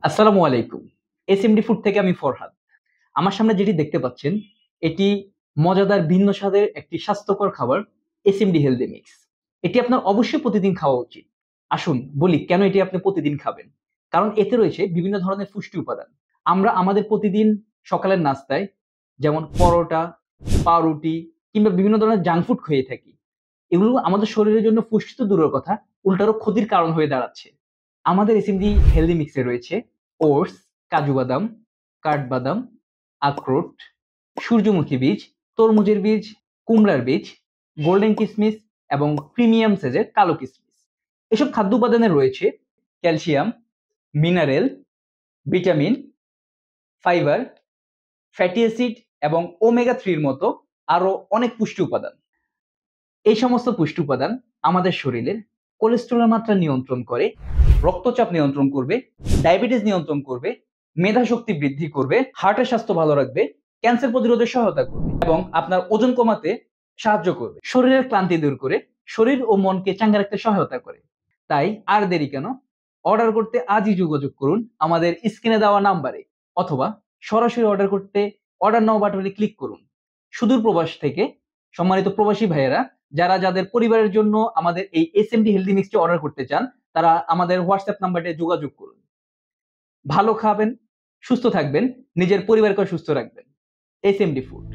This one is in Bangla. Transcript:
আসসালামু আলাইকুম। এসএমডি ফুড থেকে আমি ফরহাদ। আমার সামনে যেটি দেখতে পাচ্ছেন, এটি মজাদার ভিন্ন স্বাদের একটি স্বাস্থ্যকর খাবার এসএমডি হেলথি মিক্স। এটি আপনার অবশ্যই প্রতিদিন খাওয়া উচিত। আসুন বলি কেন এটি আপনি প্রতিদিন খাবেন। কারণ এতে রয়েছে বিভিন্ন ধরনের পুষ্টি উপাদান। আমরা আমাদের প্রতিদিন সকালের নাস্তায় যেমন পরোটা, পাউরুটি কিংবা বিভিন্ন ধরনের জাঙ্ক ফুড খেয়ে থাকি। এগুলো আমাদের শরীরের জন্য পুষ্টি তো দূরের কথা, উল্টারও ক্ষতির কারণ হয়ে দাঁড়াচ্ছে। আমাদের এসএমডি হেলথি মিক্সে রয়েছে ওটস, কাজু বাদাম, কাঠবাদাম, আখরোট, সূর্যমুখী বীজ, তরমুজের বীজ, কুমড়ার বীজ, গোল্ডেন কিসমিস এবং প্রিমিয়াম সাইজের কালো কিসমিস। এসব খাদ্য উপাদানে রয়েছে calcium, mineral, vitamin, fibre, fatty acid এবং ওমেগা 3 এর মতো আরো অনেক পুষ্টি উপাদান। এই সমস্ত পুষ্টি উপাদান আমাদের শরীরের কোলেস্টেরলের মাত্রা নিয়ন্ত্রণ করে, রক্তচাপ নিয়ন্ত্রণ করবে, ডায়াবেটিস নিয়ন্ত্রণ করবে, মেধা শক্তি বৃদ্ধি করবে, হার্টের স্বাস্থ্য ভালো রাখবে, ক্যান্সার প্রতিরোধে সহায়তা করবে এবং আপনার ওজন কমাতে সাহায্য করবে, শরীরের ক্লান্তি দূর করে শরীর ও মনকে চাঙ্গা রাখতে সহায়তা করে। তাই আর দেরি কেন, অর্ডার করতে আজই যোগাযোগ করুন আমাদের স্ক্রিনে দেওয়া নাম্বারে, অথবা সরাসরি অর্ডার করতে অর্ডার নাও বাটনে ক্লিক করুন। সুদূর প্রবাস থেকে সম্মানিত প্রবাসী ভাইয়েরা যাদের পরিবারের জন্য আমাদের এই এসএমডি হেলথি মিক্সটি অর্ডার করতে চান, তারা আমাদের হোয়াটসঅ্যাপ নাম্বারে যোগাযোগ করুন। ভালো খাবেন, সুস্থ থাকবেন, নিজের পরিবারকে সুস্থ রাখবেন। SMD food.